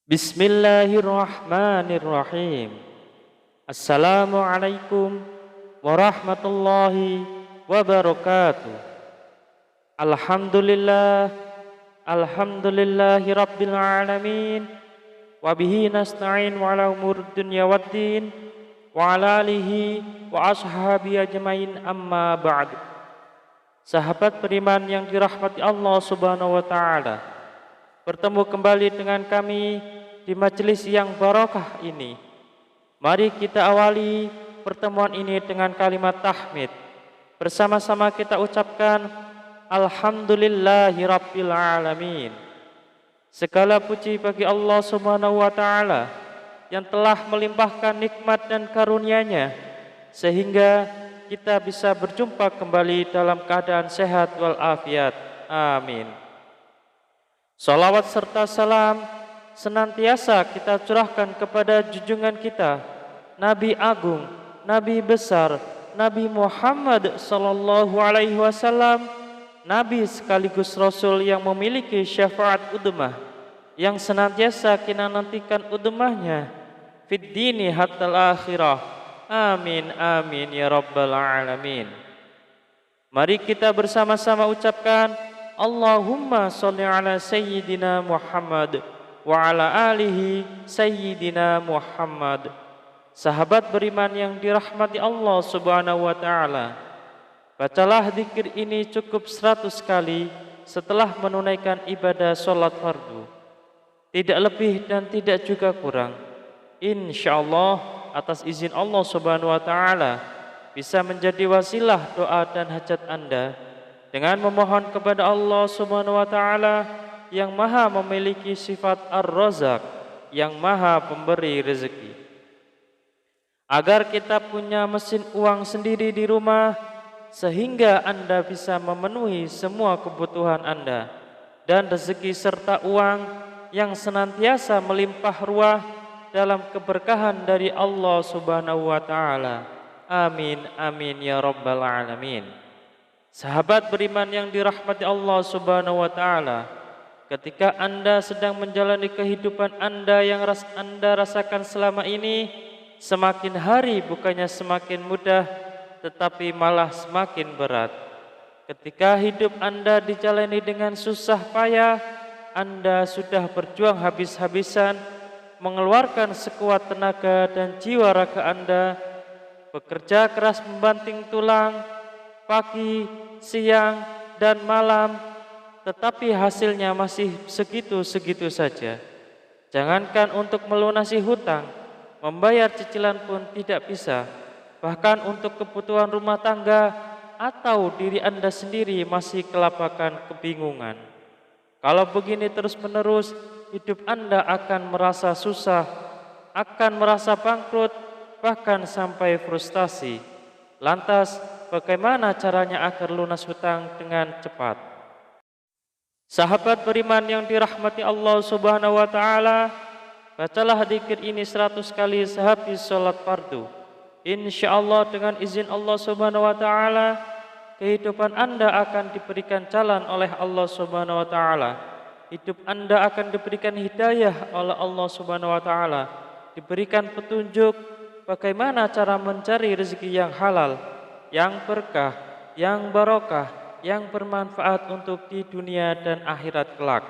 Bismillahirrahmanirrahim. Assalamualaikum warahmatullahi wabarakatuh. Alhamdulillah, alhamdulillahi rabbil alamin. Wabihi nasta'in wa ala umur dunya waddin. Wa ala alihi wa ashabi ajmain, amma ba'd. Sahabat beriman yang dirahmati Allah subhanahu wa ta'ala, bertemu kembali dengan kami di majelis yang barokah ini. Mari kita awali pertemuan ini dengan kalimat tahmid. Bersama-sama kita ucapkan Alhamdulillahi Rabbil Alamin. Segala puji bagi Allah subhanahu wa ta'ala yang telah melimpahkan nikmat dan karunia-Nya sehingga kita bisa berjumpa kembali dalam keadaan sehat walafiat. Amin. Salawat serta salam senantiasa kita curahkan kepada junjungan kita, Nabi Agung, Nabi besar, Nabi Muhammad sallallahu alaihi wasallam, Nabi sekaligus Rasul yang memiliki syafaat udmah, yang senantiasa kita nantikan udmahnya fid dini hatta akhirah. Amin amin ya rabbal alamin. Mari kita bersama-sama ucapkan Allahumma sholli ala sayyidina Muhammad wa ala alihi sayyidina Muhammad. Sahabat beriman yang dirahmati Allah subhanahu wa ta'ala, bacalah zikir ini cukup 100 kali setelah menunaikan ibadah sholat fardu. Tidak lebih dan tidak juga kurang. InsyaAllah atas izin Allah subhanahu wa ta'ala bisa menjadi wasilah doa dan hajat Anda dengan memohon kepada Allah subhanahu wa ta'ala yang maha memiliki sifat Ar-Razak, yang maha pemberi rezeki, agar kita punya mesin uang sendiri di rumah sehingga Anda bisa memenuhi semua kebutuhan Anda, dan rezeki serta uang yang senantiasa melimpah ruah dalam keberkahan dari Allah subhanahu wa ta'ala. Amin amin ya rabbal alamin. Sahabat beriman yang dirahmati Allah subhanahu wa ta'ala, ketika Anda sedang menjalani kehidupan Anda yang Anda rasakan selama ini, semakin hari bukannya semakin mudah, tetapi malah semakin berat. Ketika hidup Anda dijalani dengan susah payah, Anda sudah berjuang habis-habisan, mengeluarkan sekuat tenaga dan jiwa raga Anda, bekerja keras membanting tulang, pagi, siang, dan malam, tetapi hasilnya masih segitu-segitu saja. Jangankan untuk melunasi hutang, membayar cicilan pun tidak bisa. Bahkan untuk kebutuhan rumah tangga atau diri Anda sendiri masih kelabakan kebingungan. Kalau begini terus-menerus, hidup Anda akan merasa susah, akan merasa bangkrut, bahkan sampai frustasi. Lantas, bagaimana caranya agar lunas hutang dengan cepat? Sahabat beriman yang dirahmati Allah subhanahu wa ta'ala, bacalah zikir ini 100 kali sehabis sholat fardu. InsyaAllah dengan izin Allah subhanahu wa ta'ala, kehidupan Anda akan diberikan jalan oleh Allah subhanahu wa ta'ala. Hidup Anda akan diberikan hidayah oleh Allah subhanahu wa ta'ala, diberikan petunjuk bagaimana cara mencari rezeki yang halal, yang berkah, yang barokah, yang bermanfaat untuk di dunia dan akhirat kelak,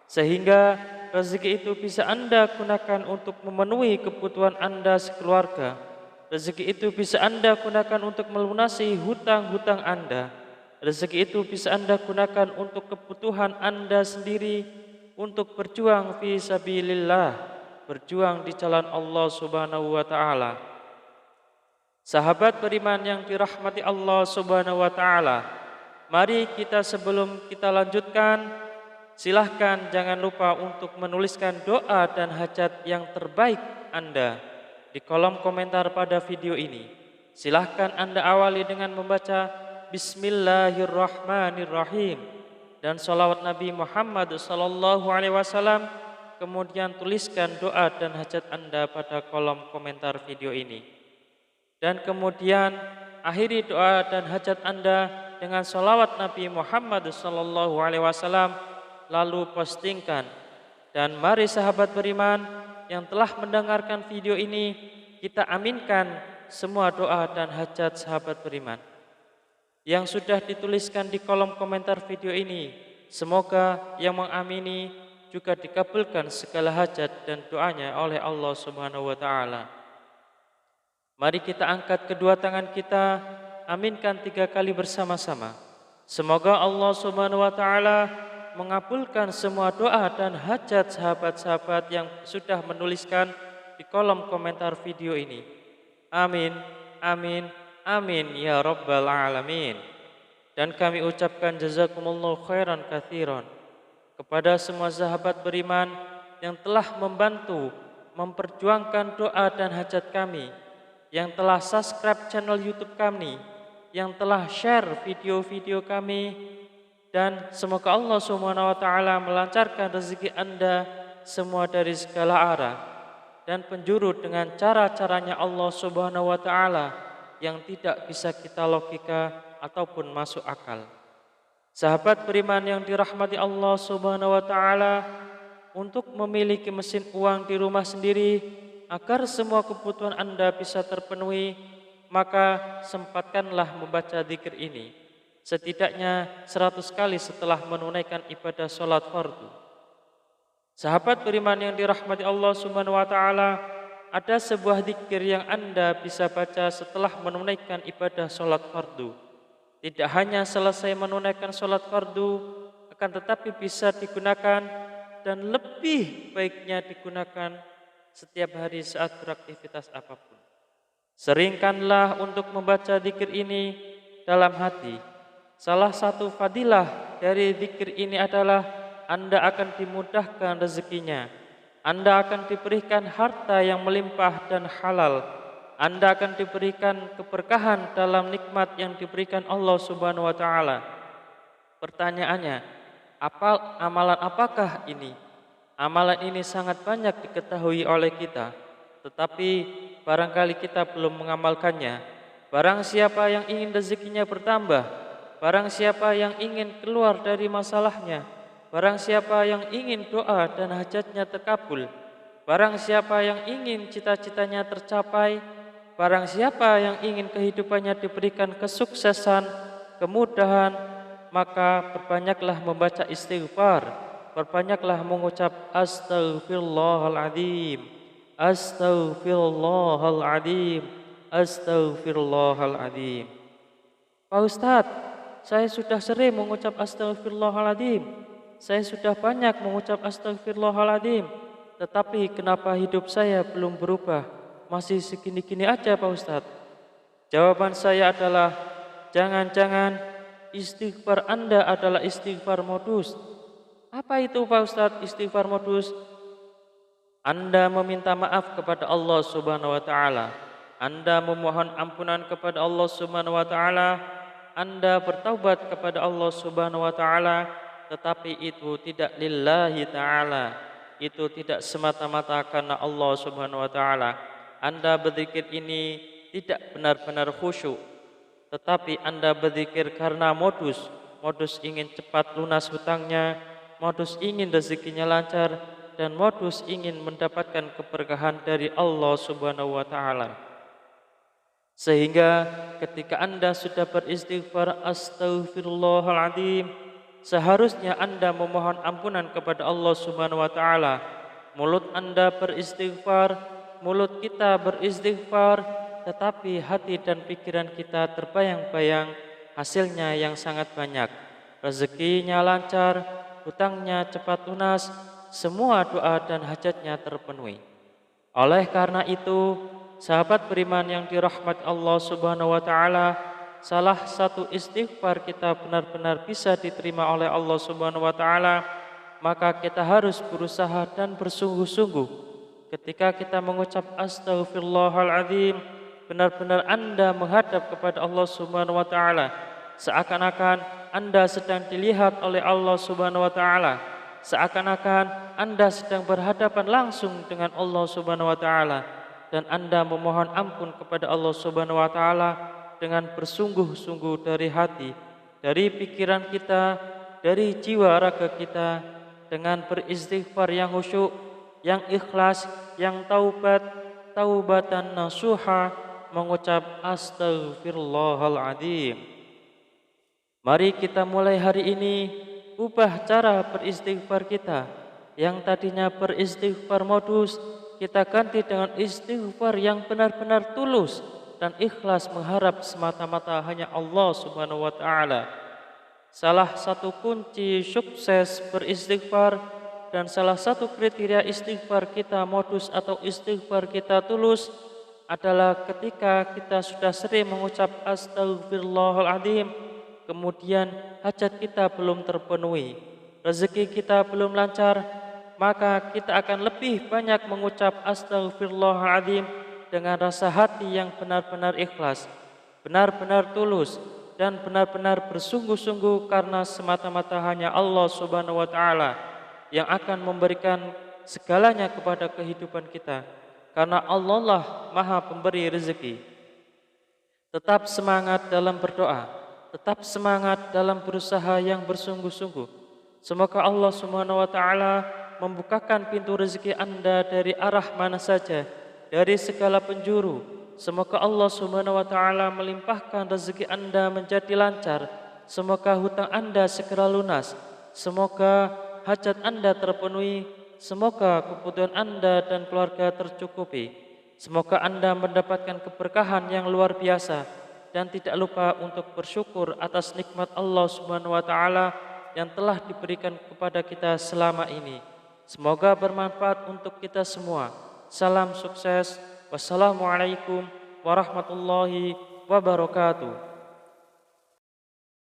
sehingga rezeki itu bisa Anda gunakan untuk memenuhi kebutuhan Anda sekeluarga. Rezeki itu bisa Anda gunakan untuk melunasi hutang-hutang Anda. Rezeki itu bisa Anda gunakan untuk kebutuhan Anda sendiri, untuk berjuang fi sabilillah, berjuang di jalan Allah subhanahu wa ta'ala. Sahabat beriman yang dirahmati Allah subhanahu wa ta'ala, mari kita sebelum kita lanjutkan, silahkan jangan lupa untuk menuliskan doa dan hajat yang terbaik Anda di kolom komentar pada video ini. Silahkan Anda awali dengan membaca Bismillahirrahmanirrahim dan salawat Nabi Muhammad sallallahu alaihi wasallam. Kemudian tuliskan doa dan hajat Anda pada kolom komentar video ini. Dan kemudian akhiri doa dan hajat Anda dengan salawat Nabi Muhammad sallallahu alaihi wasallam, lalu postingkan Dan mari sahabat beriman yang telah mendengarkan video ini, kita aminkan semua doa dan hajat sahabat beriman yang sudah dituliskan di kolom komentar video ini. Semoga yang mengamini juga dikabulkan segala hajat dan doanya oleh Allah Subhanahu wa taala. Mari kita angkat kedua tangan kita, aminkan 3 kali bersama-sama. Semoga Allah Subhanahu wa taala mengabulkan semua doa dan hajat sahabat-sahabat yang sudah menuliskan di kolom komentar video ini. Amin, amin, amin ya rabbal alamin. Dan kami ucapkan jazakumullahu khairan katsiran kepada semua sahabat beriman yang telah membantu memperjuangkan doa dan hajat kami, yang telah subscribe channel YouTube kami, yang telah share video-video kami. Dan semoga Allah Subhanahu wa taala melancarkan rezeki Anda semua dari segala arah dan penjuru dengan cara-caranya Allah Subhanahu wa taala yang tidak bisa kita logika ataupun masuk akal. Sahabat beriman yang dirahmati Allah Subhanahu wa taala, untuk memiliki mesin uang di rumah sendiri agar semua kebutuhan Anda bisa terpenuhi, maka sempatkanlah membaca zikir ini setidaknya 100 kali setelah menunaikan ibadah sholat fardu. Sahabat beriman yang dirahmati Allah Subhanahu wa taala, ada sebuah zikir yang Anda bisa baca setelah menunaikan ibadah sholat fardu. Tidak hanya selesai menunaikan sholat fardu, akan tetapi bisa digunakan dan lebih baiknya digunakan setiap hari saat beraktivitas apapun. Seringkanlah untuk membaca zikir ini dalam hati. Salah satu fadilah dari zikir ini adalah Anda akan dimudahkan rezekinya. Anda akan diberikan harta yang melimpah dan halal. Anda akan diberikan keberkahan dalam nikmat yang diberikan Allah Subhanahu wa taala. Pertanyaannya, amalan apakah ini? Amalan ini sangat banyak diketahui oleh kita, tetapi barangkali kita belum mengamalkannya. Barang siapa yang ingin rezekinya bertambah, barang siapa yang ingin keluar dari masalahnya, barang siapa yang ingin doa dan hajatnya terkabul, barang siapa yang ingin cita-citanya tercapai, barang siapa yang ingin kehidupannya diberikan kesuksesan, kemudahan, maka perbanyaklah membaca istighfar, perbanyaklah mengucap astaghfirullahaladzim, astaghfirullahaladzim, astaghfirullahaladzim. Pak Ustadz, saya sudah sering mengucap astaghfirullahaladzim, saya sudah banyak mengucap astaghfirullahaladzim, tetapi kenapa hidup saya belum berubah? Masih segini-gini aja Pak Ustadz. Jawaban saya adalah, jangan-jangan istighfar Anda adalah istighfar modus. Apa itu Pak Ustadz istighfar modus? Anda meminta maaf kepada Allah Subhanahu wa taala, Anda memohon ampunan kepada Allah Subhanahu wa taala, Anda bertaubat kepada Allah Subhanahu wa taala, tetapi itu tidak lillahi taala. Itu tidak semata-mata karena Allah Subhanahu wa taala. Anda berzikir ini tidak benar-benar khusyuk, tetapi Anda berzikir karena modus ingin cepat lunas hutangnya, modus ingin rezekinya lancar, dan modus ingin mendapatkan keberkahan dari Allah Subhanahu wa taala. Sehingga ketika Anda sudah beristighfar astaghfirullahaladzim, seharusnya Anda memohon ampunan kepada Allah Subhanahu wa taala. Mulut Anda beristighfar, mulut kita beristighfar, tetapi hati dan pikiran kita terbayang-bayang hasilnya yang sangat banyak. Rezekinya lancar, hutangnya cepat lunas, semua doa dan hajatnya terpenuhi. Oleh karena itu, sahabat beriman yang dirahmati Allah Subhanahu wa taala, salah satu istighfar kita benar-benar bisa diterima oleh Allah Subhanahu wa taala, maka kita harus berusaha dan bersungguh-sungguh. Ketika kita mengucap astaghfirullahaladzim, benar-benar Anda menghadap kepada Allah Subhanahu wa taala, seakan-akan Anda sedang dilihat oleh Allah Subhanahu wa taala, seakan-akan Anda sedang berhadapan langsung dengan Allah Subhanahu wa taala. Dan Anda memohon ampun kepada Allah Subhanahu wa taala dengan bersungguh-sungguh dari hati, dari pikiran kita, dari jiwa raga kita, dengan beristighfar yang khusyuk, yang ikhlas, yang taubatan nasuha, mengucap astaghfirullahaladzim. Mari kita mulai hari ini ubah cara beristighfar kita. Yang tadinya beristighfar modus, kita ganti dengan istighfar yang benar-benar tulus dan ikhlas mengharap semata-mata hanya Allah Subhanahu wa taala. Salah satu kunci sukses beristighfar dan salah satu kriteria istighfar kita modus atau istighfar kita tulus adalah ketika kita sudah sering mengucap astaghfirullahaladzim, kemudian hajat kita belum terpenuhi, rezeki kita belum lancar, maka kita akan lebih banyak mengucap astaghfirullahaladzim dengan rasa hati yang benar-benar ikhlas, benar-benar tulus, dan benar-benar bersungguh-sungguh karena semata-mata hanya Allah Subhanahu wa taala yang akan memberikan segalanya kepada kehidupan kita. Karena Allah lah Maha Pemberi rezeki. Tetap semangat dalam berdoa, tetap semangat dalam berusaha yang bersungguh-sungguh. Semoga Allah Subhanahu wa taala membukakan pintu rezeki Anda dari arah mana saja, dari segala penjuru. Semoga Allah Subhanahu wa taala melimpahkan rezeki Anda menjadi lancar. Semoga hutang Anda segera lunas. Semoga hajat Anda terpenuhi. Semoga kebutuhan Anda dan keluarga tercukupi. Semoga Anda mendapatkan keberkahan yang luar biasa dan tidak lupa untuk bersyukur atas nikmat Allah Subhanahu wa taala yang telah diberikan kepada kita selama ini. Semoga bermanfaat untuk kita semua. Salam sukses. Wassalamualaikum warahmatullahi wabarakatuh.